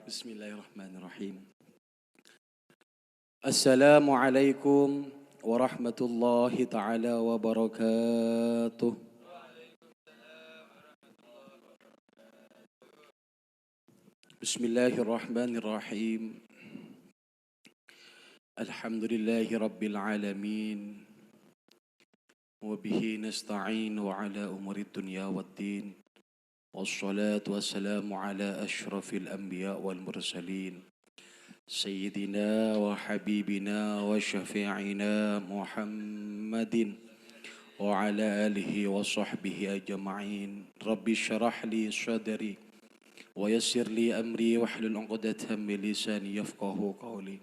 Bismillahirrahmanirrahim. Assalamualaikum warahmatullahi taala wabarakatuh. Bismillahirrahmanirrahim. Alhamdulillahi rabbil alamin. Wabihi nasta'inu ala umuri dunya waddin. Wassalatu wassalamu ala ashrafil anbiya wal mursalin. Sayyidina wa habibina wa syafi'ina Muhammadin wa ala alihi wa sahbihi ajma'in. Rabbi syarah li sadri wa yassir li amri wahlul 'uqdatam min lisani yafqahu qawli.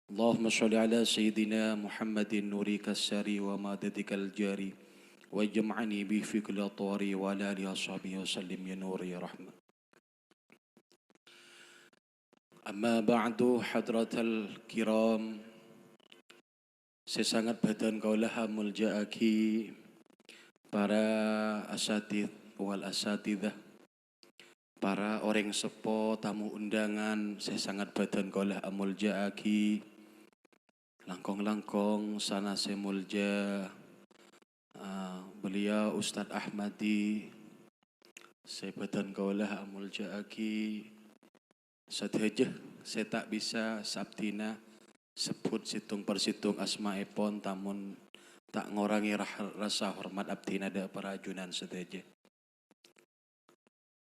Allahumma shalli ala sayyidina Muhammadin nurika sari wa madadikal jari wa jam'ani bi fi kulli atwari wa ala alihi wa sahbihi wa sallim ya nur ya rahmat. Amma ba'du hadratal kiram, saya sangat badan kaulah mulja'aki para asatid wal asatidah, para orang sepo, tamu undangan, saya sangat badan kaulah mulja'aki langkong-langkong sana saya mulja beliau Ustadz Ahmadi, saya badan kaulah mulja'aki sadhajah saya tak bisa sabdina sebut situng persitung asma'ipon tamun tak ngorangi rasa hormat abdina da para ajunan sadhajah.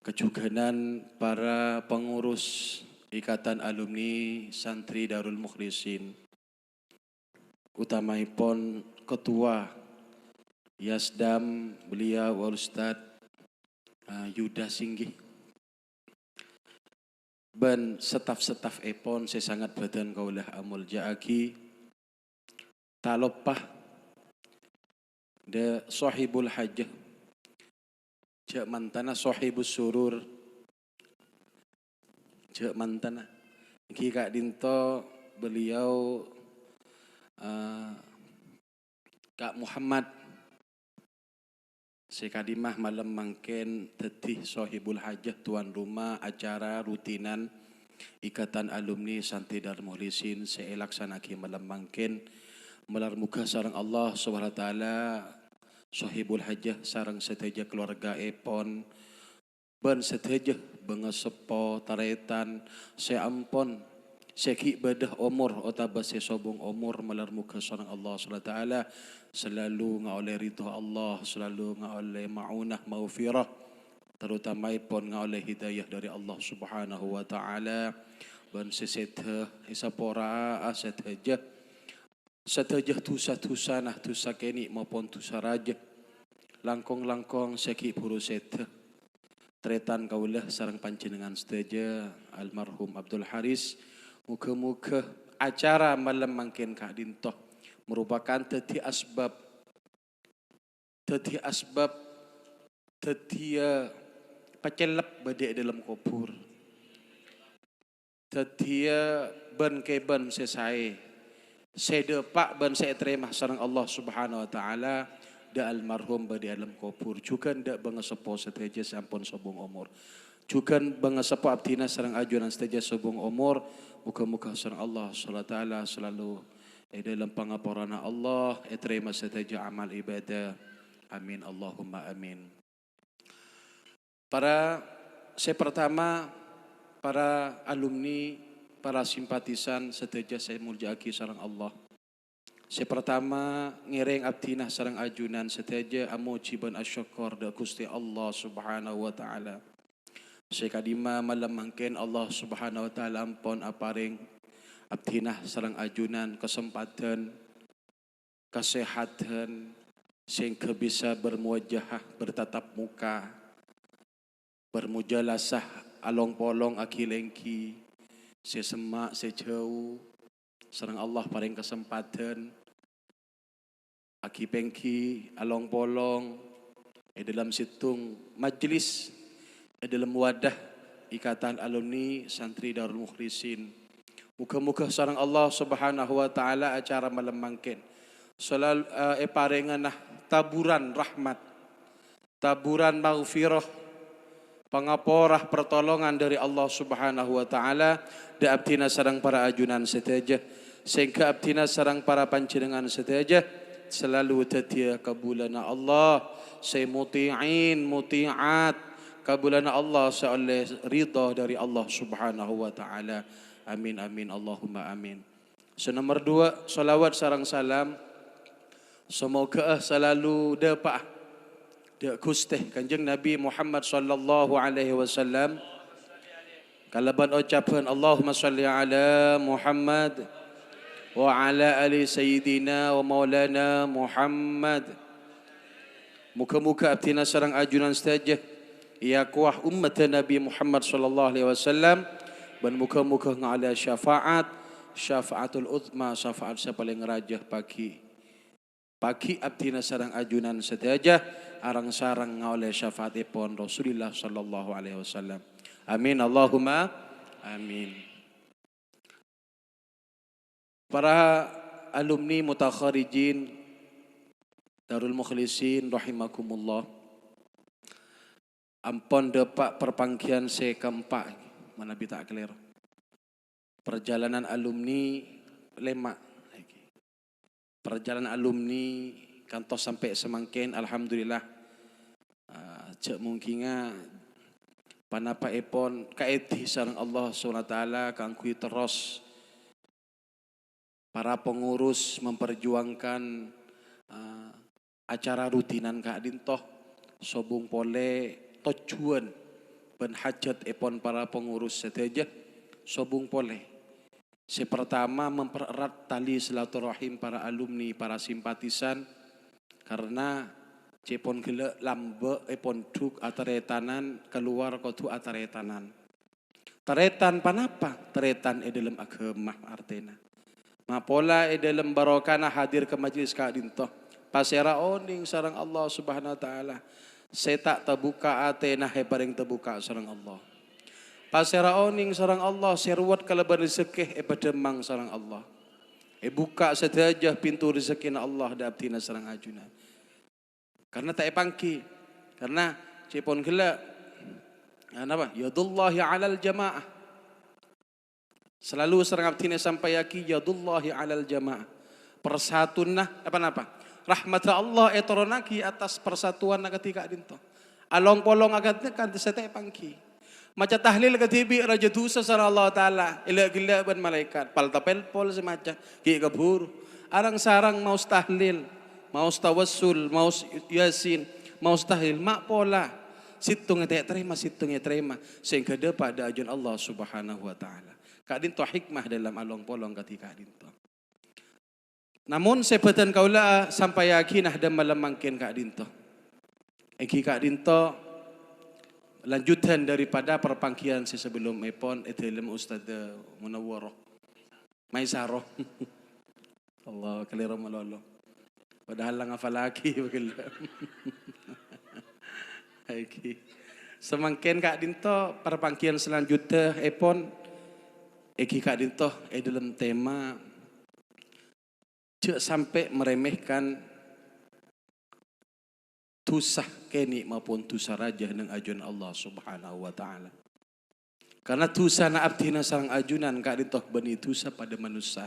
Kejuganan para pengurus Ikatan Alumni Santri Darul Mukhlisin, utamaipun Ketua Yasdam beliau Ustadz Yuda Singgih, ban setaf-setaf epon saya sangat badan kaulah amul ja'aki talopah de sahibul hajah jak mantana sahibus surur jak mantana iki Kak Dinto beliau Kak Muhammad sekadimah malam mangken tetih sahibul hajah tuan rumah acara rutinan Ikatan Alumni Santri Darul Mukhlisin saya laksanaki malam mangken melar muka sareng Allah Subhanahu wa taala sahibul hajah sareng seteja keluarga epon ban seteja bengesepo taretan saya ampon seki bedah umur otabas sobong umur melar muka sareng Allah Subhanahu wa taala selalu ngaoleh ridha Allah, selalu ngaoleh ma'unah maghfirah, terutama pun ngaoleh hidayah dari Allah Subhanahu wa taala. Ban seseteh isapora asetejah setejah tusa nah tusa keni maupun tusa raja langkong-langkong seki puru seteh tretan kaulah sareng panjenengan seteja almarhum Abdul Haris muka-muka acara malam mangkin Kak Dintoh merupakan teti asbab tetia pacelap badai dalam kubur tetia ban keban sesai sedepak ban saya terima sareng Allah Subhanahu wa taala da almarhum badai dalam kubur juga ndak bangesepo seteja sampun sobong umur juga bangesepo abdina sareng ajunan seteja sobong umur muka-muka sareng Allah Subhanahu wa taala selalu dalam pengaporana Allah terima seteja amal ibadah amin Allahumma amin. Saya pertama para alumni, para simpatisan seteja saya muljaki sareng Allah. Saya pertama ngiring abdinah sareng ajunan seteja amuji ban asyukur da Gusti Allah Subhanahu wa taala. Saya kadima malam mangken Allah Subhanahu wa taala ampun aparing abdinah sareng ajunan kesempatan kesehatan sehingga bisa bermuajahah bertatap muka bermujalasah along polong akilengki sesemak sejauh sareng Allah paring kesempatan aki pengki along polong dalam situng majlis dalam wadah Ikatan Alumni Santri Darul Mukhlisin. Muka-muka sareng Allah Subhanahu wa taala acara malam mangken selalu parenganah taburan rahmat, taburan maghfirah, Pangaporah pertolongan dari Allah Subhanahu wa taala da abtina sareng para ajunan seteja sehingga abtina sareng para panjenengan seteja selalu tetia kabulana Allah say muti'in muti'at kabulana Allah seoleh ridha dari Allah Subhanahu wa taala. Amin amin Allahumma amin. Senomor 2 salawat sareng salam semoga selalu dapat dia kusteh kanjeng Nabi Muhammad sallallahu alaihi wasallam kalaban ucapan Allahumma salli ala Muhammad wa ala ali sayyidina wa maulana Muhammad. Muka-muka abtina sareng ajunan saja ya kuah umat Nabi Muhammad sallallahu alaihi wasallam dan muka-muka ngala syafaatul uzma syafaat paling rajah pagi abdina sareng ajunan saja arang sarang oleh syafaat ipon Rasulullah sallallahu alaihi wasallam. Amin Allahumma amin. Para alumni mutakharijin Darul Mukhlisin rahimakumullah. Ampon depak perpanggian sekempak mana bita clear. Perjalanan alumni lemak. Perjalanan alumni kantos sampai semangkin alhamdulillah cek mungkinnya panapa epon kaiti sareng Allah SWT kangkui terus para pengurus memperjuangkan acara rutinan Kak Dintoh sobung pole tujuan ben hajat epon para pengurus seteja sobung pole. Pertama mempererat tali silaturahim para alumni, para simpatisan karena cepon gele lambe epon duk ataretanan keluar kotu ataretanan. Taretan panapa? Taretan dalam agama artena. Mapola dalam barokana hadir ke majlis Kak Dintoh. Pasera oning sareng Allah Subhanahu wa taala. Setak terbuka atena he paring terbuka sareng Allah. Pasera oning sareng Allah serwat kalaban rezeki pademang sareng Allah. Buka saja pintu rezeki Allah da abdina sareng ajunan. Karena tak pangki. Karena cepon gela apa? Yadullahi 'alal jamaah. Selalu sareng abdina sampai yaki yadullahi 'alal jamaah. Persatuan apa? Rahmat Allah etoronaki atas persatuan ketika dinto. Along polong agatnya kan setek pangki. Macam tahlil ketibi raja dosa sara Allah Ta'ala ila gila ban malaikat pal tapel pol semacam ki kabur arang sarang mau tahlil mau tawassul mau yasin mau tahlil mak pola situng terima sehingga dapat ada ajun Allah Subhanahu wa taala Kak Dinto hikmah dalam along polong ketika Dinto. Namun sebatan kaula sampai yakin ada malam mangkin Kak Dinto Kak Dinto lanjutan daripada perpanggian sebelum epon etelem Ustaz Munawwarah Maisaroh. Allah kelira malolo. Padahal lang afalaki bagil. Iki. Semangkin Kak Dinto perpanggian selanjutnya epon Kak Dinto dalam tema cek sampai meremehkan tusah keni maupun tusah raja ng ajun Allah Subhanahu wa taala. Karena tusah na abdina sareng ajunan Kak Dintoh bani tusah pada manusia.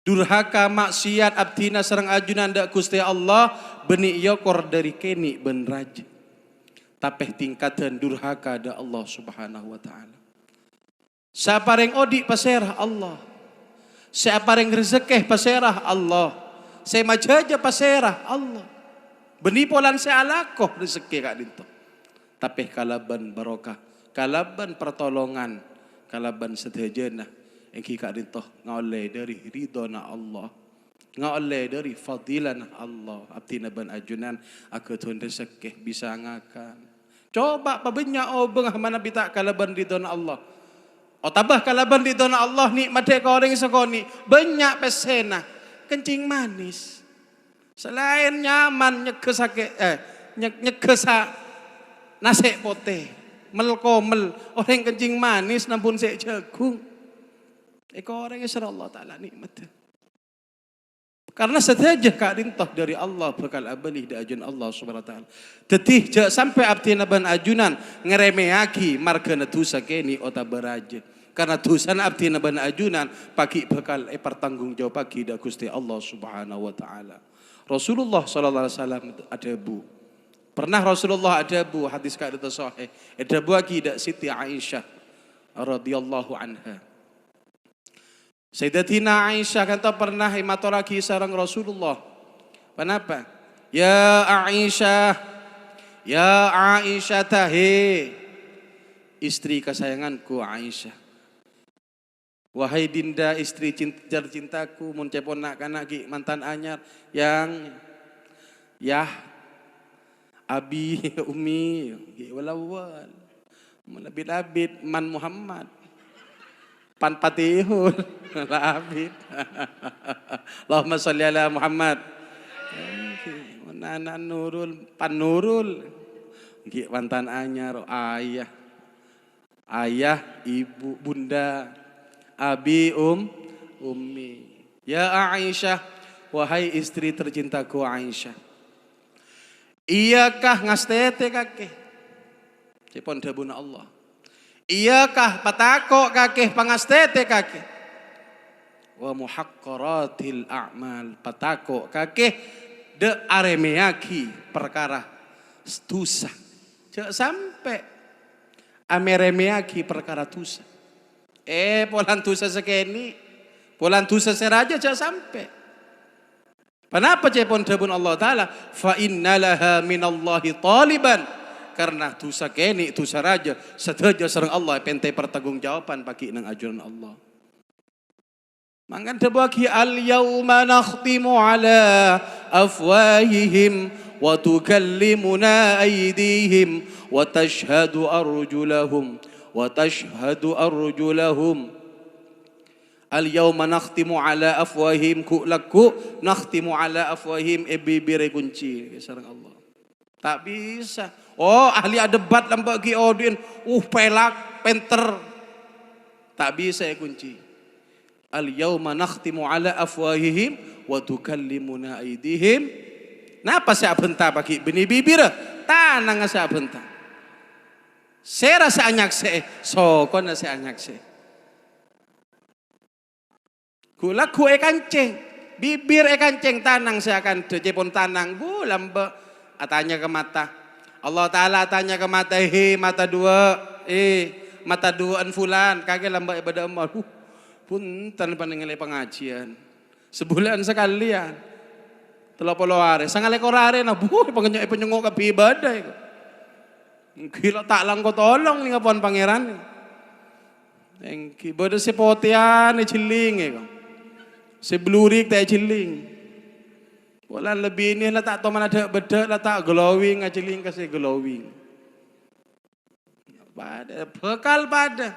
Durhaka maksiat abdina sareng ajunan dak Gusti Allah bani yokor dari keni ben raja. Tapeh tingkatan durhaka da Allah Subhanahu wa taala. Sapareng odi paserah Allah. Sapareng rezeki paserah Allah. Saya majaja paserah Allah. Benipolan saya alakoh rezeki Kak Dinto. Tapi kalaban barokah, kalaban pertolongan, kalaban sedejana engki Kak Dinto ngoleh dari ridona Allah. Ngoleh dari fadilana Allah. Abdina ban ajunan aku tuan rezeki bisa ngakan. Coba pabenya bengah mana bita kalaban ridona Allah. Tabah kalaban ridona Allah nikmat ka orang sekoni banyak pesena kencing manis. Selain nyaman nyekesa nasi pote melkomel orang kencing manis nampun sek jagung. Eko orang yang Allah Ta'ala nikmat. Karena saja kak rintoh dari Allah bakal abali di ajun Allah subhanahu wa ta'ala. Tetih jak sampai abdi naban ajunan ngeremeaki margana dosa keni ota beraja. Karena dosa abdi naban ajunan pagi bakal pertanggung jawab pagi da Gusti Allah subhanahu wa ta'ala. Rasulullah sallallahu alaihi wasallam ada bu. Pernah Rasulullah ada bu hadis kak itu sahih. Ada bu akidah Siti Aisyah radhiyallahu anha. Sayyidatina Aisyah kata pernah maturaki sareng Rasulullah. Kenapa? Ya Aisyah, ya Aisyah tahe istri kesayanganku Aisyah. Wahai dinda istri cintaku, mun cepon nak kanak ki mantan anyar yang ya abi umi walawal labid man Muhammad pan patihul labid Allahumma sholli ala Muhammad anak nurul pan nurul ki mantan anyar ayah ibu bunda abi ummi ya Aisyah wahai istri tercintaku Aisyah. Iyakah ngastete kakeh? Cepon dabuna Allah. Iyakah patako kakeh pangastete kakeh? Wa muhaqqaratil a'mal patako kakeh de aremeaki perkara dosa. Cek sampai ameremeaki perkara dosa. Polan dosa sekeni, polan dosa seraja cek sampai. Kenapa cepon dabun Allah Ta'ala? Fa innalaha minallahi taliban. Karena dosa keni, dosa raja. Sedaja serang Allah. Pentai pertanggungjawaban bagi nang ajuran Allah. Mangan debaki al-yawma nakhtimu ala afwahihim. Wa tukallimuna aydihim. Wa tashhadu arjulahum. Wa tashhadu arjulahum. Al-yawma nakhtimu ala afwahim laku nakhtimu ala afwahim bibire kunci sareng Allah. Tak bisa. Oh, ahli debat lambak ki odin pelak penter. Tak bisa ya kunci. Al-yawma nakhtimu ala afwahihim wa tukallimuna aydihim. Napa sa benta bagi bini bibir tanang sa benta. Sera sa anyak se sokon sa anyak se. Gula kue kancing, bibir kancing tanang saya akan cepon tanang. Gula mbak, atanya ke mata. Allah Taala tanya ke mata, mata dua, mata duaan fulan, kagak lambak ibadah amal. Punten panengelai pengajian, sebulan sekalian. 30 hari, sangat lekor hari na penyengok ke ibadah. Gila tak langko tolong nih ngapun pangeran. Engki bodoh sepotian ciling ya. Seblurik tak ciling. Wala lebih ini lah tak tahu mana ada beda lah tak glowing ciling kasih glowing. Pada bekal pada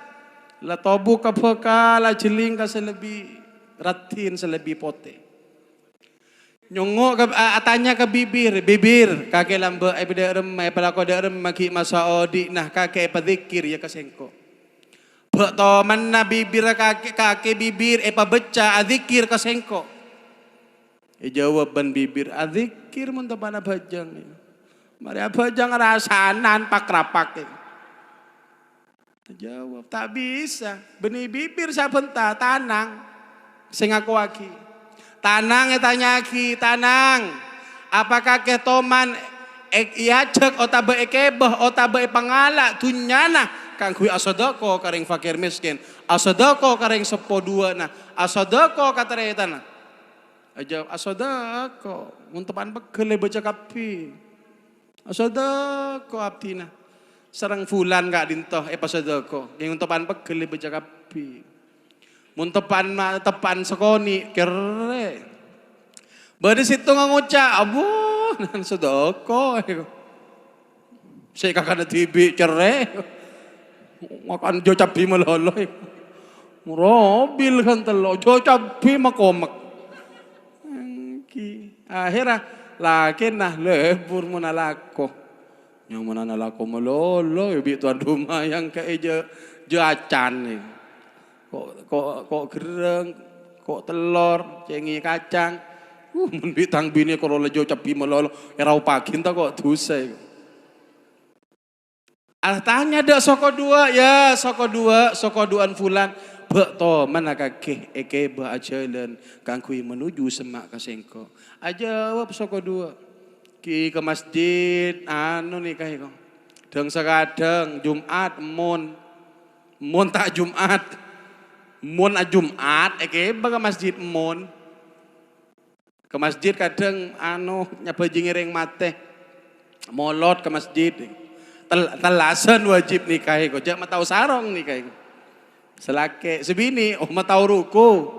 lah tobu ke bekal lah ciling kasih lebih ratin selebih pote. Nyongok ke atanya ke bibir kakek lamba pada remai pada kau ada remai maki masa odi nah kakek padzikir ya kasengko. Beto mana bibir kaki bibir beca adzikir kasengko. Jawaban bibir adzikir mun tabana bajang. Mari bajang rasanan pakrapak. Jawab tak bisa. Benih bibir sabenta tanang. Sing aku aki. Tanang tanya aki tanang. Apakah ketoman iajak otabe ekebah otabe pangala tunyana kang kui asodoko karing fakir miskin, asodoko karing sepo dua na, asodoko kateretana. Aja asodoko muntepan pegel baca kapi. Asodoko abdina. Sarang fulan gak dintoh pasodoko. Yang muntepan pegel baca kapi. Muntepan tepan sekoni kere. Bade situ ngucap abu nan sodoko. Saya kakak TV cerai. Makan jo cabi meloloy. Mobil kan telo jo cabi makomak. Akhirnya laki nah lebur menalako. Yang menalako meloloy bi tuan rumah yang kayak jacan nih. Kok gereng, kok telur, cengi kacang. Mun bitang bini kalau lejo capi melolo erau pakin tak kok dosa. Tanya dak soko dua ya soko duaan fulan bek to mana kakek eke ba ajalan kangkui menuju semak kasengko. Ajawab soko dua. Ki ke masjid anu nih kayak kok. Deng sekadang Jumat mun tak Jumat. Mun a Jumat eke ba ke masjid mun. Ke masjid kadang anu nyapa jingiring mate. Molot ke masjid. Telasan wajib nikahi kok jak matau sarong nikahi selake sebini matau ruku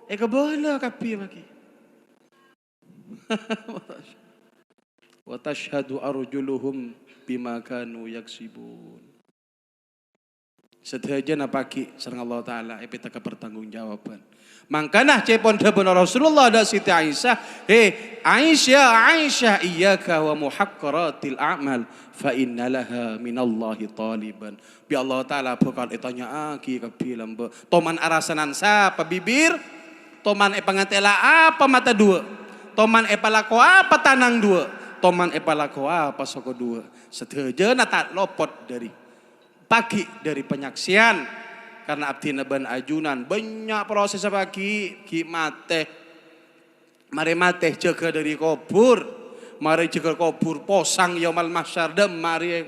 kebola kapi maki wa tashhadu arjuluhum bima kanu yaksibun sedaya napaki sareng Allah taala pita kepertanggungjawaban mangkanah cepon debon Rasulullah da Siti Aisyah Aisyah iyyaka wa muhaqqaratil a'mal fa innalaha minallahi taliban bi Allah taala bakal tanya aki kabilang be toman arasanan sapa bibir toman pangantela apa mata dua toman palako apa tanang dua toman palako apa soko dua sedaya tak lopot dari pagi dari penyaksian karena abdi naban ajunan banyak proses pagi ki mate mari mate jaga dari kubur mari jaga kubur posang yaumal mahsyar dem mari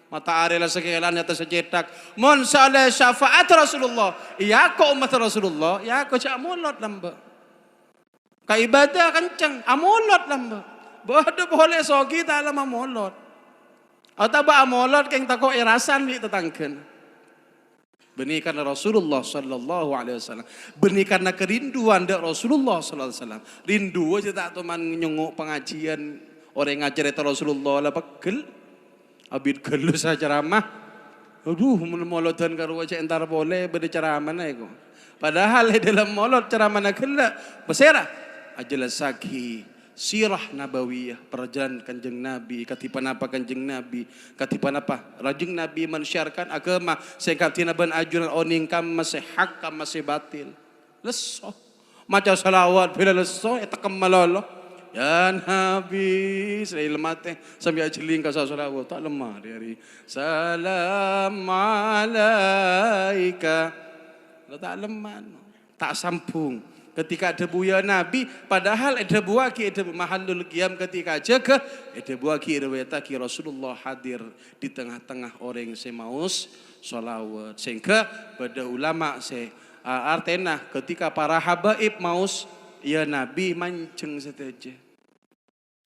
mata arela sekelan atas sejedak mon saleh syafaat Rasulullah iya ko umat Rasulullah ya ko cak mulot lamba ka ibadah kenceng amulot lamba bodo boleh sogi ta lama mulot atau ba amulot keng tako irasan di tetangken benih karena Rasulullah sallallahu alaihi wasallam benih karena kerinduan dak Rasulullah sallallahu alaihi wasallam rindu aja tak teman nyenguk pengajian orang ngajar itu Rasulullah lah pegel abid gelu sa ceramah aduh molot-molotan karo aja entar boleh beda ceramah na iku padahal dalam molot ceramah na gela besera ajelas saki sirah nabawiyah perjalanan kanjeng Nabi katipan apa kanjeng Nabi katipan apa rajeng Nabi mensyarkan agama sehingga tinaban ajuran oning kam masih hak kam masih batil leso maca salawat bila leso eta kemalolo ya Nabi selain lemate sambil ajeling ka salawat tak lemah dari salam alaika tak lemah tak sambung ketika ada buaya Nabi padahal ada buaki ada mahallul qiyam ketika jaga ada buaki riwayataki Rasulullah hadir di tengah-tengah orang semaus sholawat sehingga pada ulama artena ketika para habaib maus ya Nabi mancing saja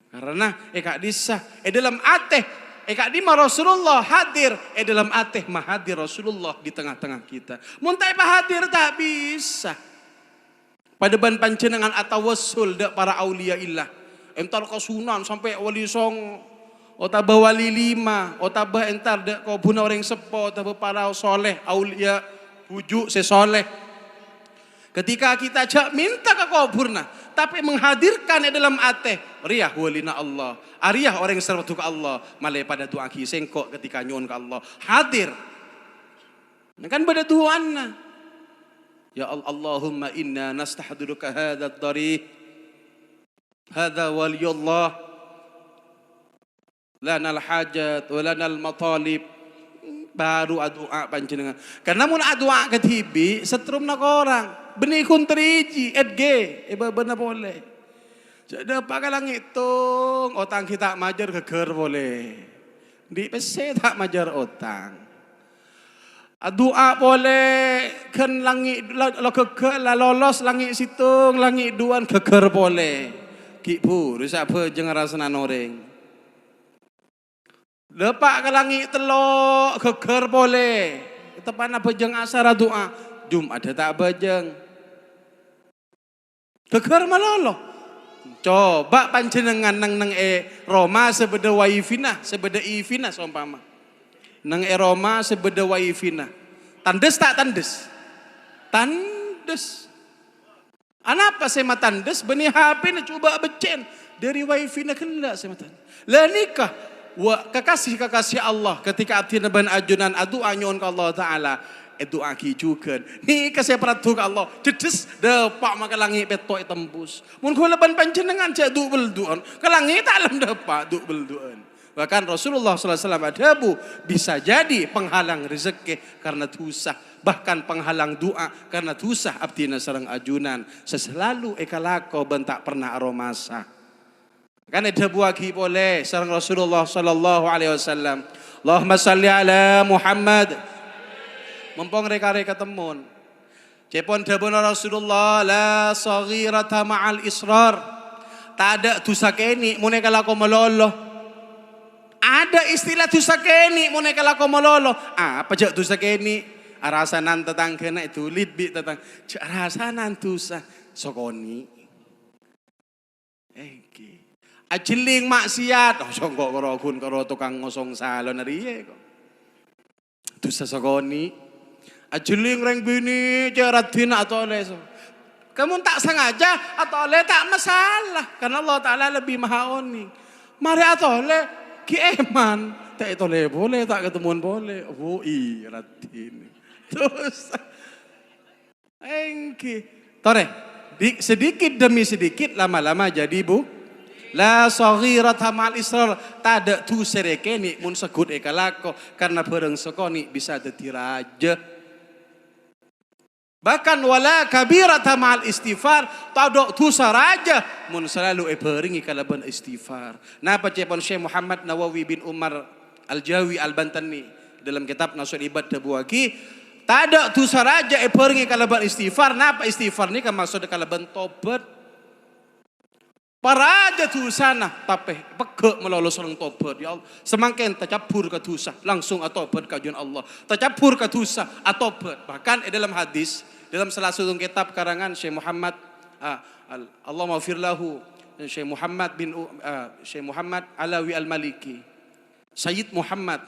karena kak disah dalam ateh kak di Rasulullah hadir dalam ateh mahadir Rasulullah di tengah-tengah kita muntai hadir tak bisa pada ban pancenengan atawassul dak para aulia illah entar ka sunan sampai wali song otaba wali lima otaba entar dak ka buna orang sepo otaba para soleh aulia bujuk sesoleh ketika kita jak minta ke kuburna tapi menghadirkan dalam ateh riyah walina Allah ariyah orang yang serwatu ke Allah malai pada doa ki sengkok ketika nyuwun ke Allah hadir kan pada doana ya Allahumma inna nastahdiruka hadha ad-dari hadha waliyullah lana al-hajat wa lana al-matalib baru doa panjenengan karena mun doa ketibi setrum nak orang benih kun teriji edge bener boleh jadi apa kalang hitung otang kita majar geger boleh di PC tak majar otang doa boleh kan langit lo keker la lolos langit situng langit duan keker boleh ki pu risa apa jeung rasana noreng lepak ke langit telok keker boleh tepan apa jeung asara doa Jumat tak bajeng keker malolo coba panjenengan nang Roma sebeda waifina sebeda ifina seumpama nang Roma sebeda waifina tandes tak tandes tandes anapa sema tandes benih HP na coba becen dari waifina kena sema tandes lah nikah wa kekasih Allah ketika abdi naban ajunan adu anyun ke Allah taala itu aki juga. Ni kasih peratu ke Allah. Jedes depak maka langit petok tembus. Mun kula ban panjenengan cak du belduan. Ke langit tak alam depak du belduan. Bahkan Rasulullah SAW adabu bisa jadi penghalang rezeki karena dosa. Bahkan penghalang doa karena dosa abdina sareng ajunan. Seselalu ekalako bentak pernah aromasa. Kan ada buagi boleh sareng Rasulullah SAW. Allahumma salli ala Muhammad. Mumpung reka-reka temun. Cepon dabuna Rasulullah la saghirata ma'al israr. Tak ada dosa keni mun kalako melolo. Ada istilah dosa keni mun kalako melolo. Apa jak dosa keni? Arasanan tetang kena itu lidbi tetang. Arasanan dosa sokoni. Ajiling maksiat. Oh songkok karo tukang ngosong salon riye kok. Dosa sokoni. Ajiling reng bini jarat dina atau oleh kamu tak sengaja atau oleh tak masalah karena Allah Ta'ala lebih maha oni. Mari atau oleh kieman tak itu oleh boleh tak ketemuan boleh. Oh iya ratin terus engki tore sedikit demi sedikit lama-lama jadi bu la saghirata ma'al israr tak ada tu serekeni mun segut ekalako karena bareng sekoni bisa dadi raja. Bahkan wala kabirata ma'al istighfar tadok dosa raja mun selalu beringi kalaban istighfar. Napa cepon Syekh Muhammad Nawawi bin Umar Al-Jawi Al-Bantani dalam kitab Nasul Ibad Dabuaki tada dosa raja beringi kalaban istighfar. Napa istighfar ni kan maksud kalaban tobat. Paraja dosana tapi pegek melolos orang tobat ya Allah. Semakin tercampur ke dosa langsung atobat kajian Allah. Tercampur ke dosa atobat. Bahkan dalam hadis dalam salah satu kitab karangan Syekh Muhammad Allah maghfir lahu Syekh Muhammad Alawi Al-Maliki Sayyid Muhammad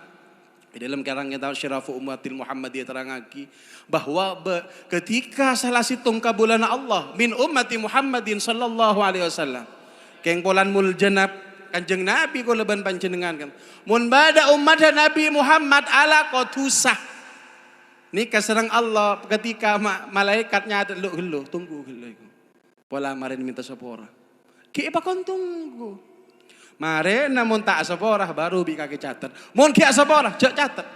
dalam karangan kitab Syirafu Ummatil Muhammadiyah terangaki bahwa ketika salah situng kabulan Allah min ummati Muhammadin sallallahu alaihi wasallam keng polan mul janab kanjeng Nabi ko leban panjenengan kan mun bada umat Nabi Muhammad ala qatusah ni kaserang Allah ketika malaikatnya ada lu tunggu gelo pola marin minta sepora ki apa kon tunggu mare namun tak sepora baru bi kaki catat mun ki sepora jak catat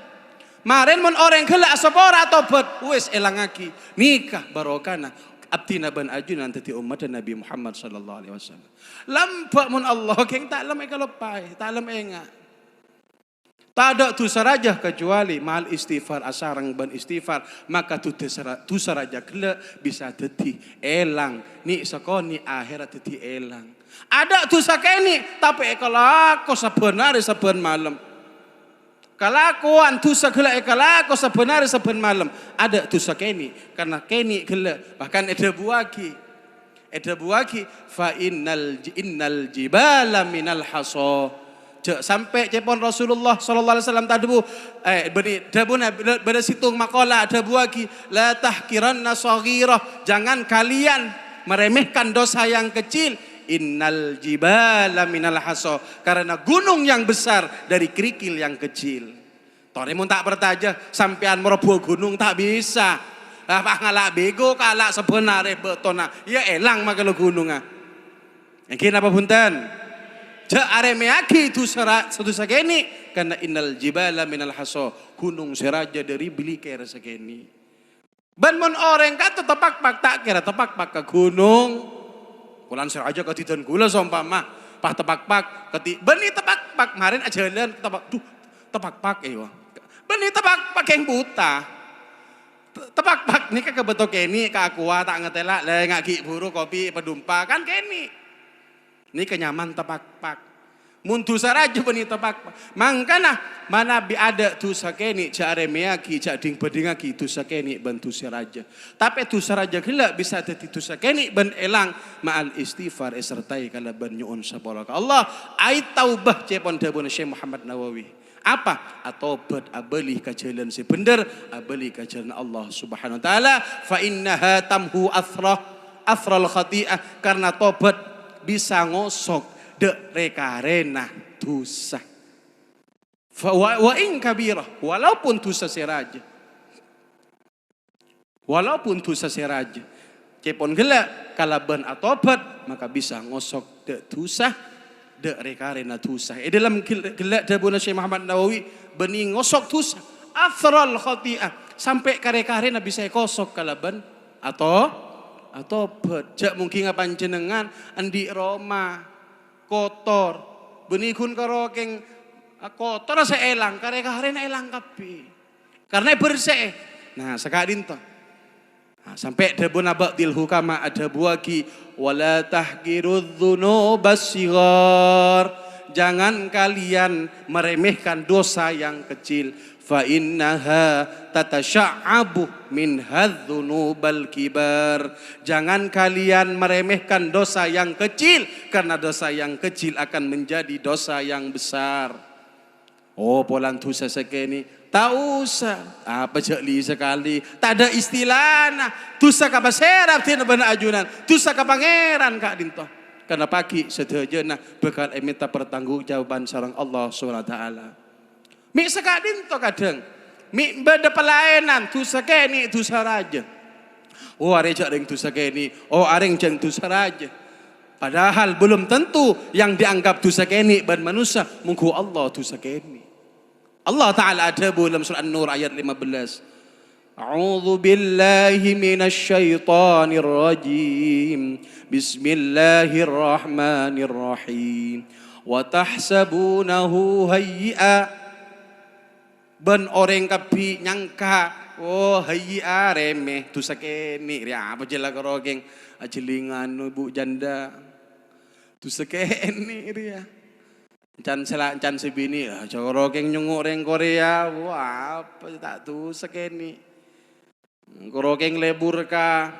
maren mun orang gelak sepora tobat wis elangaki nikah barokana abdina ban ajunan tati umat Nabi Muhammad sallallahu alaihi wasallam. Lampak mun Allah keng tak lam eka lepai, tak lam enga. Tak ada dosa raja kecuali mal istighfar asarang ban istighfar maka tu dosa raja kele bisa tati elang ni sakoni akhirat tati elang. Ada dosa keni tapi ekalako sabenare saben malam. Kelakuan dosa gela ekalako sebenarnya saben malam ada dosa keni karena keni gela bahkan ada buaki fa innal jibala minal haso sampai cepon Rasulullah sallallahu alaihi wasallam tadu dabuna pada situng makalah ada buaki la tahkiranna saghirah jangan kalian meremehkan dosa yang kecil. Innal jibala minal haso karena gunung yang besar dari kerikil yang kecil. Toremun tak bertajah sampean meroboh gunung tak bisa. Lah pak ngalak bego kalak sebenarnya betona. Ya elang makalo gunung ah. Engkin apa punten? Ja aremeaki itu satu sageni karena innal jibala minal haso gunung seraja dari beli kira sageni. Ban mon orang kata tepak-pak tak kira tepak-pak ke gunung. Kulan seraja ketidan gula sompama pah tepak-pak keti beni tepak-pak kemarin aja jalan tepak-pak beni tepak-pak yang buta tepak-pak ni kebetul keni ka aqua tak ngetela le ngaki buru kopi pedumpa kan keni ni kenyaman tepak-pak muntu saraja beni tepak-pak mangkana mana bi ada tu sakeni jare meaki jading bedingaki tu sakeni bantu saraja tapi tu saraja gila bisa dadi tu sakeni ben elang ma'al istighfar sertai kala ben nyuun sabaraka Allah ai taubah cepon dabun Syekh Muhammad Nawawi apa atobat abeli ka jalan si bener abeli ka jalan Allah Subhanahu wa taala fa innaha tamhu athral khati'ah karena tobat bisa ngosok de rekarena dosa wa in kabirah walaupun dosa seraja Walaupun dosa seraja. Cepon gelak kalaban atobat maka bisa ngosok de dosa de rekarena dosa. Dalam gelak dabuna Syekh Muhammad Nawawi bening ngosok dosa athral khati'ah sampai kare-karena bisa kosok kalaban atau jak mungkin panjenengan andi Roma kotor benikun karo keng kotor seelang kare-karena elang kabeh karena bersih. Nah sekadin to sampai dabun abadil hukama ada buaki wala tahqirudz dzunubas shighar, jangan kalian meremehkan dosa yang kecil, fa innaha tatasya'abu min hadzunubal kibar, jangan kalian meremehkan dosa yang kecil karena dosa yang kecil akan menjadi dosa yang besar. Oh polan dosa sekeni tak usah apa jeli sekali, tak ada istilah nah dosa ka baserap tina bana ajunan dosa ka pangeran kak dinto karena pagi sedaya bakal minta pertanggungjawaban sareng Allah Subhanahu wa taala. Mi sekadin to kadang mi beda pelayanan dosa keni dosa raja. Oh are jak ring dosa keni, oh areng jeng dosa raja. Padahal belum tentu yang dianggap dosa keni ban manusia mungku Allah dosa keni. Allah Ta'ala ada dalam surah An-Nur ayat 15. A'udzu billahi minasy syaithanir rajim. Bismillahirrahmanirrahim. Wa tahsabunahu hayya. Ben orang kapi nyangka, oh hayya remeh tu sakeni. Ria apa jela karogeng ajelingan ibu janda. Tu sakeni ria. Can sebini coro keng nyunguk reng Korea wah apa tak tuh sekeni koro keng lebur ka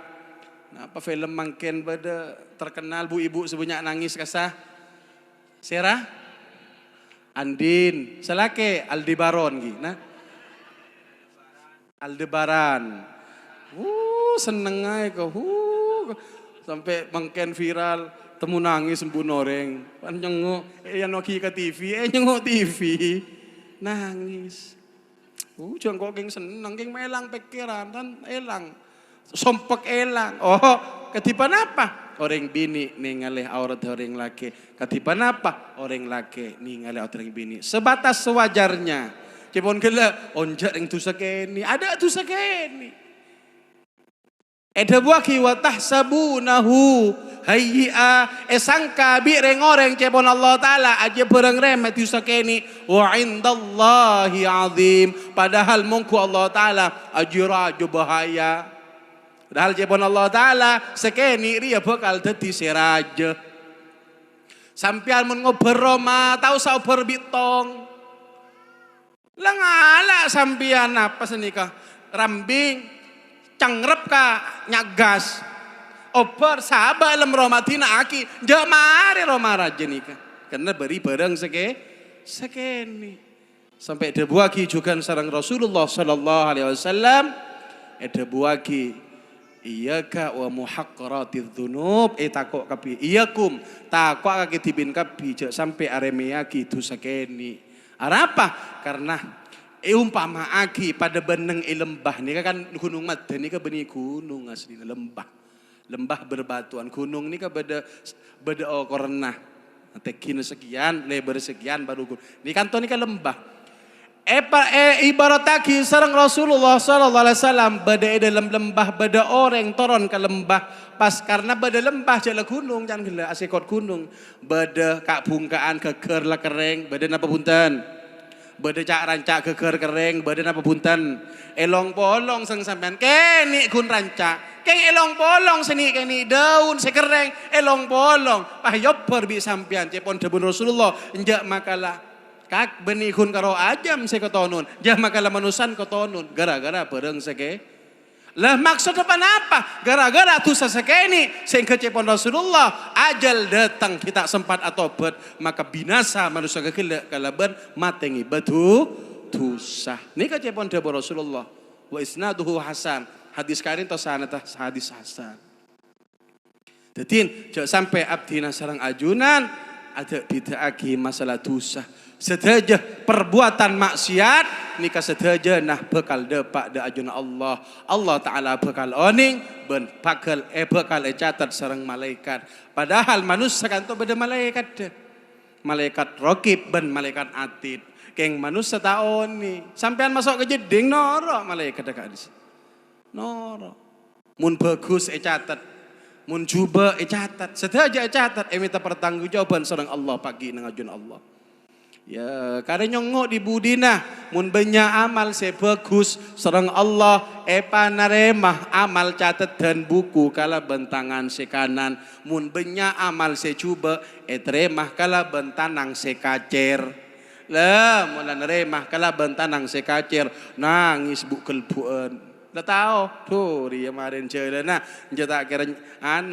apa film mangken pada terkenal bu ibu sebanyak nangis kasah Sera Andin selake Aldebaran gina Aldebaran seneng aja kok sampai mangken viral temu nangis sembuh noreng pan nyenguk yang noki ke TV nyenguk TV nangis jangan kok geng seneng geng melang pikiran dan elang sompek elang ketipan apa orang bini ningali aurat orang laki ketipan apa orang laki ningali aurat orang bini sebatas sewajarnya cepon gela onjak yang tusa keni ada tusa keni eda buaki wa tahsabunahu hayya sangka bi reng-oreng cepon Allah Ta'ala aja bereng remet yusakeni wa indallahi azim padahal mungku Allah Ta'ala ajiraju bahaya padahal cepon Allah Ta'ala sekeni ria bakal dadi seraja sampian mun ngober Roma tau sauber bitong langala sampian apa senika rambing cangrep ka nyagas oper sahabat lem romatina aki jak mari Roma raja nika karena beri bareng sekeni sampai ada buaki juga sarang Rasulullah sallallahu alaihi wasallam ada buaki iyyaka wa muhaqqaratidz dzunub takok kapi iyyakum takok kaki tibin kapi jak sampai aremeyaki dosa keni arapa karena umpama aki pada beneng lembah nih kan gunung Madan nih benih gunung asli lembah berbatuan gunung nih beda korena tekin sekian lebar sekian baru gunung nih kan nih kan lembah ibarat aki sareng Rasulullah sallallahu alaihi wasallam beda dalam lembah beda orang turun ke lembah pas karena beda lembah jala gunung jangan gila asikot gunung beda kak bungkaan keker lah kering beda napa punten beda cak rancak geger kering badan apa punten elong bolong seng sampean keni kun rancak keng elong bolong seni keni daun sekereng elong bolong pah yopper bi sampean cepon debun Rasulullah enjak makalah kak benih kun karo ajam sekotonun jah makalah manusan kotonun gara-gara bareng seke lah maksud apa? Gara-gara tuh sesekeni sehingga cepon Rasulullah ajal datang kita sempat atobat maka binasa manusia kalaban matengi batu dosa. Nika cepon debo Rasulullah wa isnaduhu hasan hadis karin to sanata hadis hasan. Datin jauh sampai abdi nasarang ajunan ada bid'ah masalah dosa. Sedaja perbuatan maksiat nikah sedaja nah bekal depak da ajuna Allah. Allah Ta'ala bekal oning ben bekal catat sareng malaikat. Padahal manusia kan tu beda malaikat deh. Malaikat rokib ben malaikat atid. Keng manusia taon ni. Sampean masuk ke jeding noro malaikat dekat di sini. Noro. Mun bagus catat. Mun cuba catat. Sedaja catat minta pertanggungjawaban sareng Allah pagi nang ajun Allah. Ya, karena nyongok di budina mun banyak amal saya bagus sareng Allah panaremah amal catat dan buku kala bentangan se kanan mun banyak amal saya coba teremah kala bentanang se kacer lah mun neremah kala bentanang se kacer nangis bukel buan. Dah tahu tuh dia kemarin jalan nah tak kira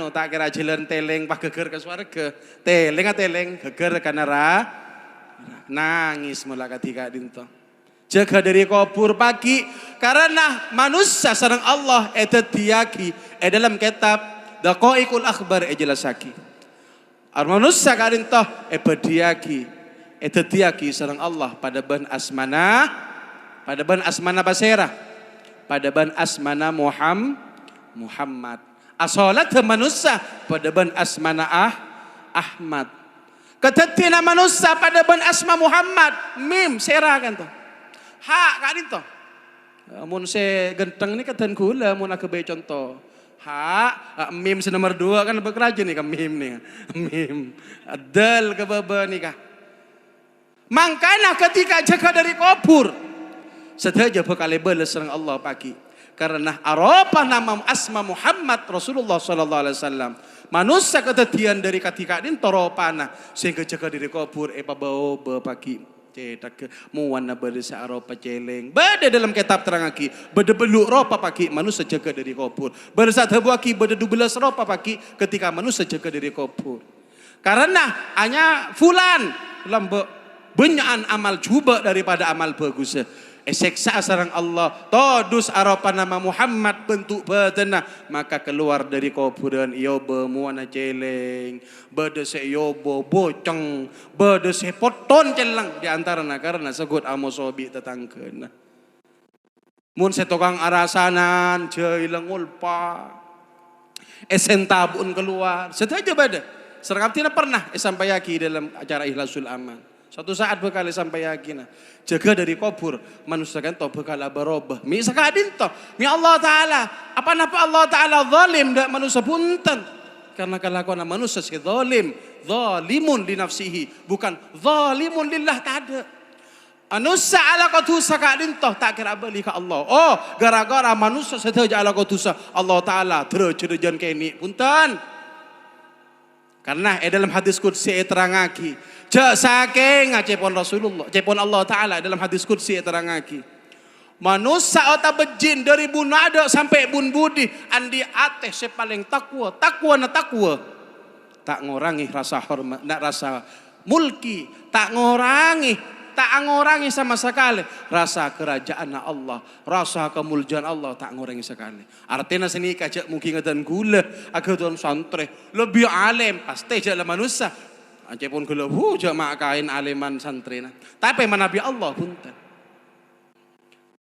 tak kira jalan teleng pak geger ke swarga teleng geger kanara nangis mula ketika dinto jaga dari kubur pagi karena manusia sareng Allah diyaki dalam kitab Daqaiqul Akhbar jelasaki manusia kadinto berdiyaki sareng Allah pada ban asmana basera pada ban asmana Muhammad asolat manusia pada ban asmana Ahmad ketetina manusia pada ban asma Muhammad mim sera kan to ha kadin to mun se genteng ni keten gula mun aku be contoh ha mim se nomor 2 kan bekerja nih ka mim nih mim dal ke baba nih ka mangkana ketika jaga dari kubur sedaja bakal balas sareng Allah pagi karena aropa nama asma Muhammad Rasulullah sallallahu alaihi wasallam manusia ketetian dari ketika din toropana sehingga jaga diri kubur bawa pagi cedak muwana berisa aropa celeng beda dalam kitab terangaki beda beluk ropa pagi manusia jaga diri kubur berisa tebuaki beda 12 ropa pagi ketika manusia jaga diri kubur karena hanya fulan lambek benyaan amal coba daripada amal bagus seksa sareng Allah todus aropa nama Muhammad bentuk badana maka keluar dari kuburan yoba muana celeng bade se yobo boceng bade se poton celang di antara karena segut amosobi tetangkeuna mun se tukang arasanan jailang ulpa tabun keluar sedaja bade sareng abtina pernah sampai yaki dalam acara Ikhlasul Amal. Suatu saat bekal sampai yakin jaga dari kubur manusia kan toh bekal barobah mi sakadin toh mi Allah Ta'ala apa napa Allah Ta'ala zalim dak manusia punten karena kelakuan manusia si zalimun li nafsihi bukan zalimun lillah tak ada manusia ala qatusa kadin toh tak kira beli ke Allah oh gara-gara manusia sedaja ala qatusa Allah Ta'ala terjerejan kini punten karena dalam hadis qudsi terangaki saking cepon Rasulullah, cepon Allah Ta'ala dalam hadis qudsi terangaki. Manusia otak bejin dari bun ada sampai bun budi andi ateh sepaling takwa na takwa. Tak ngorangi rasa hormat, nak rasa mulki, tak ngorangi sama sekali rasa kerajaan Allah, rasa kemuliaan Allah tak ngorangi sekali. Artinya sini kajak mungkin ngeden gula agak tuan santri lebih alim pasti jalan manusia. Anjay pun gula jamaah kain aliman santrina. Tapi manabi Allah punten.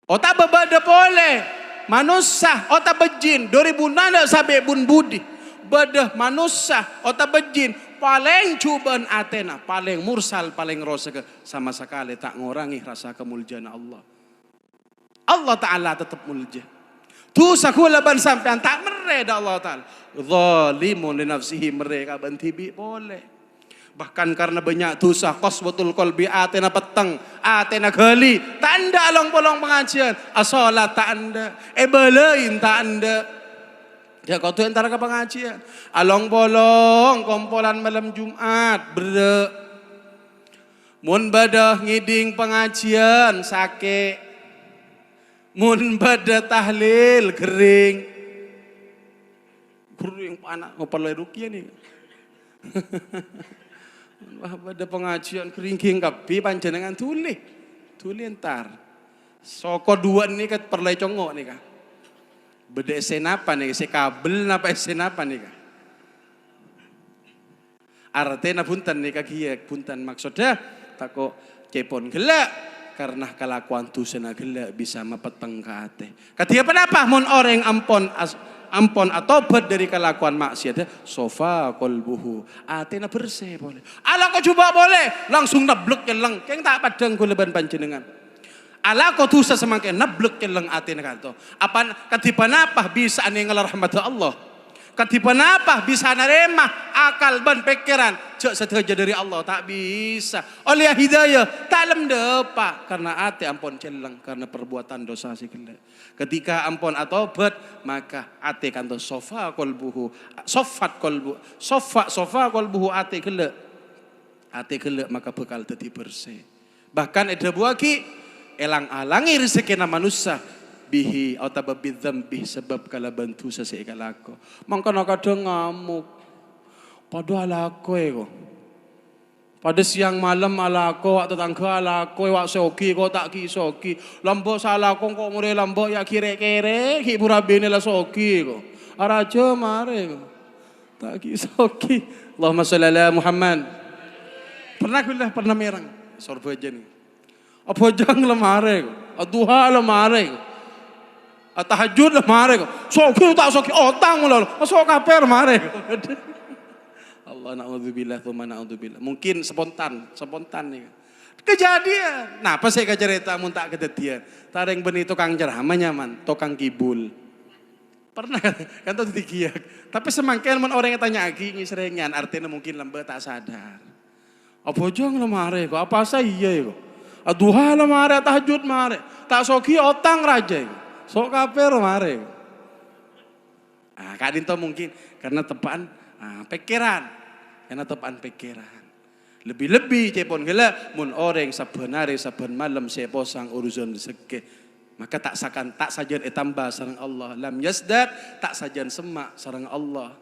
Ota bebada boleh manusia ota bejin 2000 sampai bun budi. Bedah manusia ota bejin paling cubaan atena paling mursal paling rosake sama sekali tak ngorangi rasa kemuliaan Allah. Allah Ta'ala tetap mulja. Tu sakulaban sampean tak mereda Allah Ta'ala. Zalimun li nafsihi mereka bantibi boleh. Bahkan karena banyak dosa qaswatul qalbi atena peteng atena gali tanda along-bolong pengajian asolat tak anda belain tak anda ya kau tu antara ke pengajian along-bolong kompolan malam Jumat berde mun badah ngiding pengajian sake mun badah tahlil kering panas ngopal rukiah nih wah pada pengajian keringking kapi panjenengan tuli entar soko dua nih kat perlai congok nih kah beda esen apa nih kabel napa esen apa nih kah Artinya punten nih kagiyak punten maksudnya tako cepon gelak karena kelakuan tu sena gelak bisa mepeteng ke ate. Ketika kenapa mun orang ampon atau tobat dari kelakuan maksiat sofa kolbuhu atena bersih boleh. Ala kau coba boleh langsung nablek keleng keng tak padang kuleban panjenengan. Ala kau tu semakin nablek keleng atena kanto. Apa ketika apa bisa ane ngalar rahmat Allah. Ketiban apa bisa nerima akal ban pikiran cek saja dari Allah tak bisa oleh hidayah tak lem depa karena ate ampun celeng karena perbuatan dosa si gelek ketika ampun atobat maka ate kanto sofa kolbuhu ate gelek maka bekal dadi bersih bahkan ada buaki elang-alangi rezeki manusia bihi atau bidzambi sebab kala bantu sesek kalako mangkana kadang ngamuk padahal alako eko pada siang malam alako waktu tangga alako wak soki kok tak ki soki lambok salako kok mure lambok ya kire-kire ki burabene la soki kok araja mare kok tak ki soki Allahumma sholli ala Muhammad pernah merang sorbo aja nih apa jang lemare kok duha lemare tahajud lah mare kok. Soki tak soki otang mula. Masuk kaper mare. Allah naudzubillah tsumma naudzubillah. Mungkin spontan nih. Kejadian. Nah, apa saya cerita mun tak kedadian. Tareng beni tukang ceramah nyaman, tukang kibul. Pernah kan tuh digiyak. Tapi semangken mun orang yang tanya lagi ngisrengan artinya mungkin lembe tak sadar. Apa jang lemare kok? Apa saya iya kok? Aduha lemare tahajud mare. Tak soki otang raja. Sok kafir mare. Kadin to mungkin karena tepaan pikiran. Karena tepaan pikiran. Lebih-lebih cepon gela mun orang saben hari saben malam seposang urusan rezeki. Maka tak sajan tambah sareng Allah. Lam yasdad tak sajan semak sareng Allah.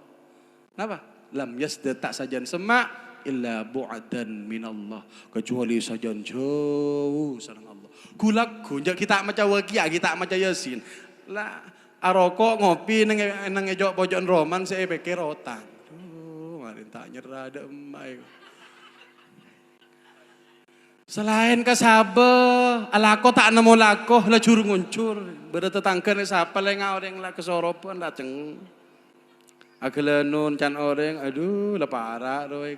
Napa? Lam yasdad tak sajan semak illa bu'adan minallah. Kecuali sajan jauh sareng Allah. Gulak gunjak kita macam wakia kita macam yasin lah aroko ngopi nang ejok pojokan roman saya pikir otang mari tak nyerah ada emai selain kasabeh alako tak nemu lako lah juru nguncur bertetangga ni siapa lenga orang lah kesoropan lah ceng agelenun can orang aduh lah parah doy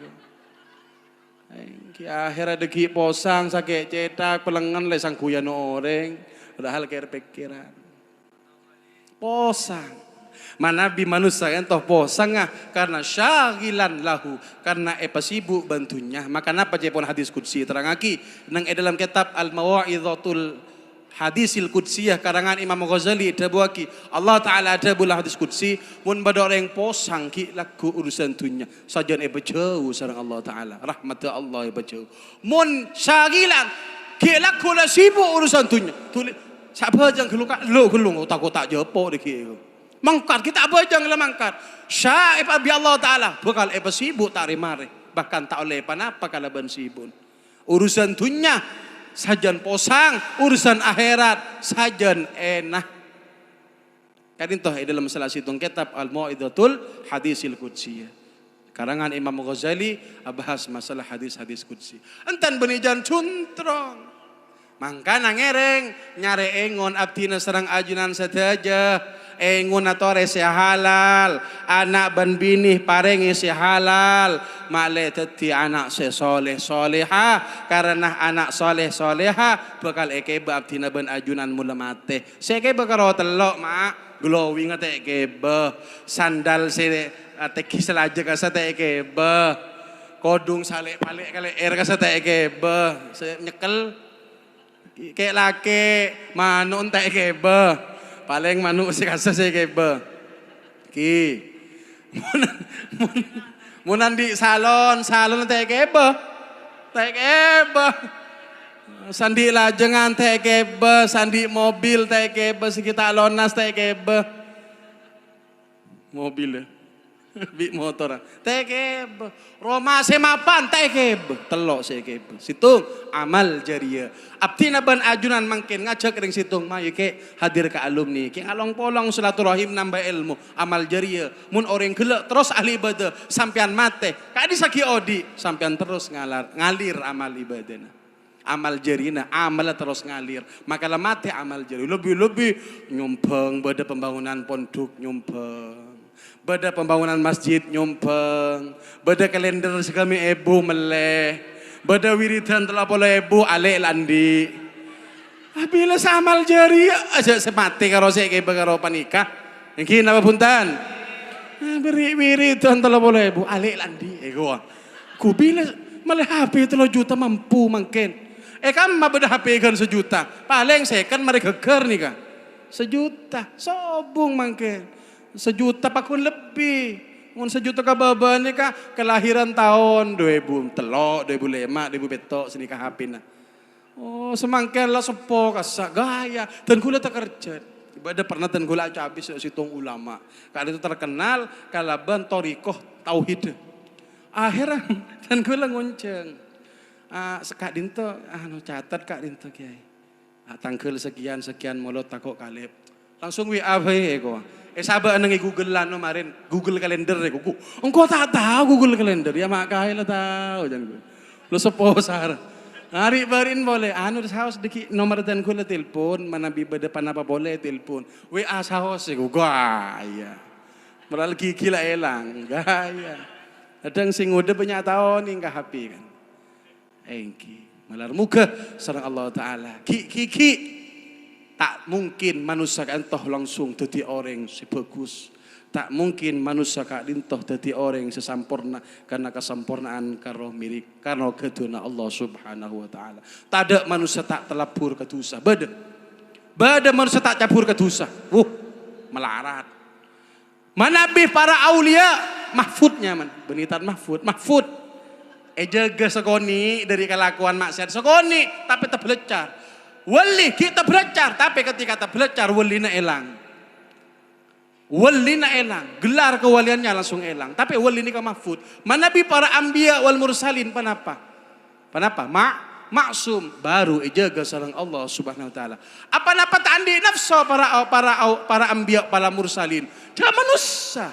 akhir ada ki posang sakit cetak pelengan le sang kuyan orang udah hal kira pikiran posang mana bi manusia kan toh posang karena syagilan lahu karena sibuk bantunya maka napa cepon hadis qudsi terangaki nang dalam kitab al-mawa'idhatul hadisil qudsiyah karangan Imam Ghazali dabuaki Allah taala ada bulah hadis qudsi mun bada orang posang ki lagu urusan dunya sajan bejauh sareng Allah taala rahmat Allah bejauh mun syagilan ki lagu la sibuk urusan dunya siapa jang geluka lu gelung takut tak jepo deki mangkat kita apa jang la mangkat syaib abi Allah taala bakal sibuk tak rimare bahkan tak oleh panapa kalaban sibuk urusan dunya sajan posang urusan akhirat sajan enak kadin toh dalam salah situng kitab al-mau'izatul hadisil qudsiyah karangan Imam Ghazali bahas masalah hadis-hadis qudsi entan benijan cuntrong mangka nangereng nyare engon abdina serang ajunan sadaja engon atau resi halal anak ban binih parengi si halal male teti anak sesoleh soleha karena anak soleh soleha bakal ekeba abdina ban ajunan mula mate seke bakal telok mak glowing ate ekeba sandal se ate kiselaja kasa te ekeba kodung sale pale kale kasa te ekeba nyekel kayak laki manuk te ekeba paling manuk si kasa si keba ki munan di salon teh keba sandi lajengan teh keba sandi mobil teh keba sekitar lonas teh keba mobil Bi motor. Tekeb. Roma semapan tekeb. Telok sekeb. Situng amal jariah. Abdi naban ajunan mangkin ngajak ring situng mah ke hadir ke alumni. Ki along polong silaturahim nambah ilmu. Amal jariah. Mun orang gelek terus ahli ibadah sampean mate. Kadi saki odi sampean terus ngalir amal ibadahna. Amal jarina, amal terus ngalir. Maka mati amal jari. Lebih-lebih nyumpeng pada pembangunan pondok nyumpeng. Bada pembangunan masjid nyumpeng, bada kalender segami ebu meleh, bada wiridan telah boleh ebu ale landi. Bila samal jari aja semati karo seke karo panikah. Yang apa puntan? Beri wiridan telah boleh ebu ale landi. Ego. Ku bila meleh HP 3 juta mampu mangken. Kan mah beda HP kan 1 juta. Paling second mereka geger nih kan. 1 juta. Sobung mangken. 1 juta pakun lebih. Mun 1 juta kababa ni ka kelahiran tahun 2000 telok, 2005, 2007 sini ka hapina. Oh, semangken lah sepo kasak gaya dan kula tak kerja. Ibadah pernah dan kula habis situng ulama. Karena itu terkenal kalaban torikoh tauhid. Akhirnya dan kula ngonceng. Sekak dinto catat kak dinto kiai. Tangkel sekian mulut takok kalib. Langsung WA bae ko. Sabar nang Google-an kemarin, Google Calendar ko. Engko tak tahu Google Calendar, ya mak kae lah tahu jan ko. Lu sepo sar. Hari barin boleh, saus deki nomor dan kula telepon, mana bibada apa boleh telepon. WA saus ko gaya. Meral gigi lah elang, gaya. Kadang sing udah banyak tahun ning ka HP kan. Engki, malar muka sareng Allah taala. Ki tak mungkin manusia entoh langsung jadi orang sebagus. Tak mungkin manusia kak dintoh jadi orang sesampurna karena kesempurnaan karo mirip karena keduna Allah Subhanahu wa taala. Tak ada manusia tak telabur ke dosa. Bada manusia tak cabur ke dosa. Melarat. Manabih para aulia mahfudnya man. Benitan mahfud. Jaga sekoni dari kelakuan maksiat sekoni tapi tak belajar. Wali kita belajar, tapi ketika kita belajar walina elang. Gelar kewaliannya langsung elang. Tapi wali ini mahfud. Manabi para anbiya wal mursalin panapa? Maksum baru jaga sareng Allah Subhanahu wa taala. Apa tandi nafsu para anbiya para mursalin. Jangan manusia.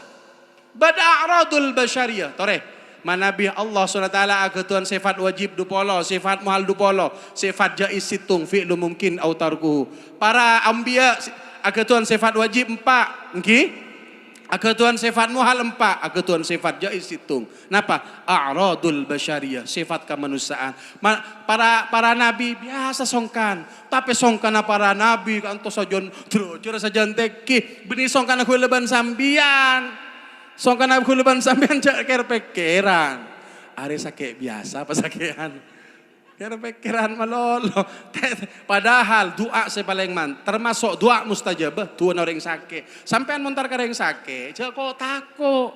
Bada a'radul basyariyah. Tore. Manabi Allah SWT agatuan sifat wajib dupolo, sifat muhal dupolo, sifat jaiz situng, fi'lu mungkin au tarkuhu. Para anbiya agatuan sifat wajib 4, nggih. Agatuan sifat muhal 4, agatuan sifat jaiz situng. Napa? A'radul basyariyah, sifat kemanusiaan. Para nabi biasa songkan, tapi songkan para nabi kantos sajon drojor sajan teki, beni songkan aku leban sambian. Songkan aku leban sampean cak pikiran. Are sakit biasa apa sakian? Pikiran malolo. Padahal doa paling termasuk doa mustajabah tuan orang sakit. Sampean montar kareng sakit, cak kok takut.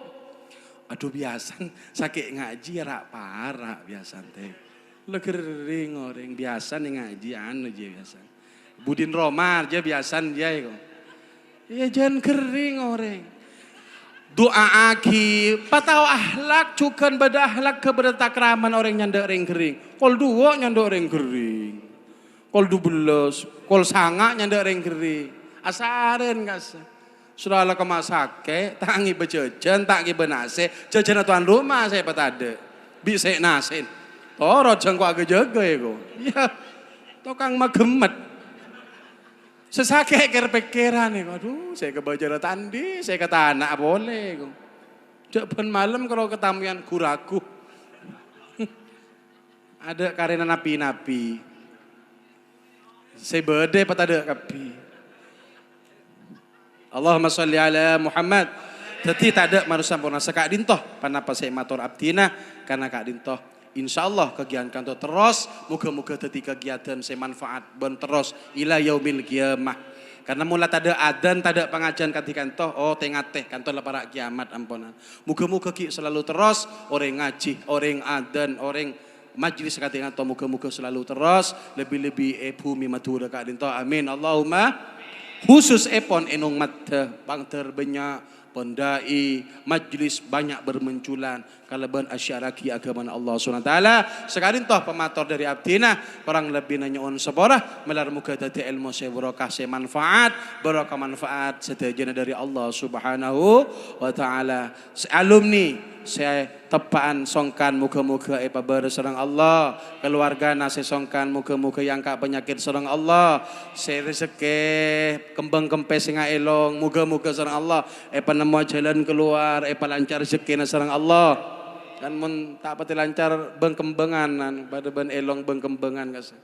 Aduh biasa sakit ngaji rak parah biasa teh. Lo kering orang biasa nih ngaji anu je biasa. Budin Romar je biasa dia kok. Ya jangan kering orang. Doa aki, patau ahlak cukan bada ahlak kepada takraman orang nyanda ring kering. Kol dua nyanda ring kering. Kol 12, kol sanga nyanda ring kering. Asaren kasa. Sudah lah kemasake, tangi bejajan, tangi benase, jajan tuan rumah saya patade. Bisa nasin. Toro jengko agak jaga ya kok. Ya, tukang magemet. Sesake pikiran nih, aduh saya ke Bajar Tandi, saya ke tanah boleh. Jaban malam kalau ketamian kuraku. Ada karena napi-napi. Saya berde pat ada kapi. Allahumma sholli ala Muhammad. Jadi tak ada manusia sempurna sekak dintoh. Panapa saya matur abdina karena kak dintoh. InsyaAllah kegiatan kantor terus, moga-moga tadi kegiatan saya manfaat ben terus ila yaumil qiyamah. Karena mula tada adan, tada pengajian ketika kantor, tengah teh kantor para kiamat ampunan. Moga-moga ki selalu terus, orang ngaji, orang adan, orang majlis ketika kantor, moga-moga selalu terus, lebih-lebih bumi matura kak dinto. Amin. Allahumma khusus epon enong mata bang terbanyak pendai, majlis banyak bermunculan kalaban asyaraki agama Allah SWT. Sekarang toh pemator dari abdina orang lebih nanyaon seborah melar muka tadi ilmu saya barokah saya manfaat barokah manfaat setajana dari Allah Subhanahu wa taala. Alumni saya tepaan songkan muka-muka pabar serang Allah, keluarga nasi songkan muka-muka yang kak penyakit serang Allah, saya rezeki kembang kempes nga elong muka-muka serang Allah, penemu jalan keluar, lancar rezeki serang Allah. Kan mun tak pati lancar bengkembangan pada ben elong bengkembangan kas.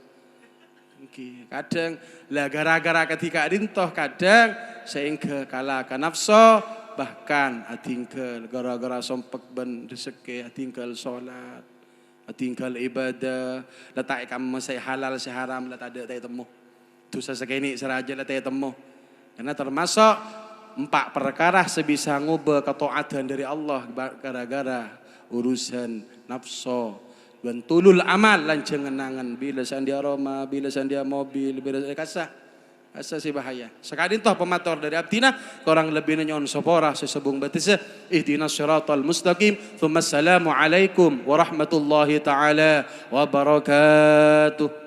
Kadang lah gara-gara ketika adintoh kadang sehingga kalahkan nafsu bahkan atingkal gara-gara sompek ben rezeki atingkal solat atingkal ibadah letak kamu saya halal saya haram letak ada temu tu sesegini seraja letak temu karena termasuk 4 perkara sebisa ngubah ketaatan dari Allah gara-gara urusan nafsu dan tulul amal lanceng ngenangan bila sandia aroma bila sandia mobil bila kasah asa si bahaya. Sekali toh pemator dari abdina korang lebih nanyon sopora sesebung batisa ihdinas siratal mustaqim thumma assalamu alaikum warahmatullahi taala wabarakatuh.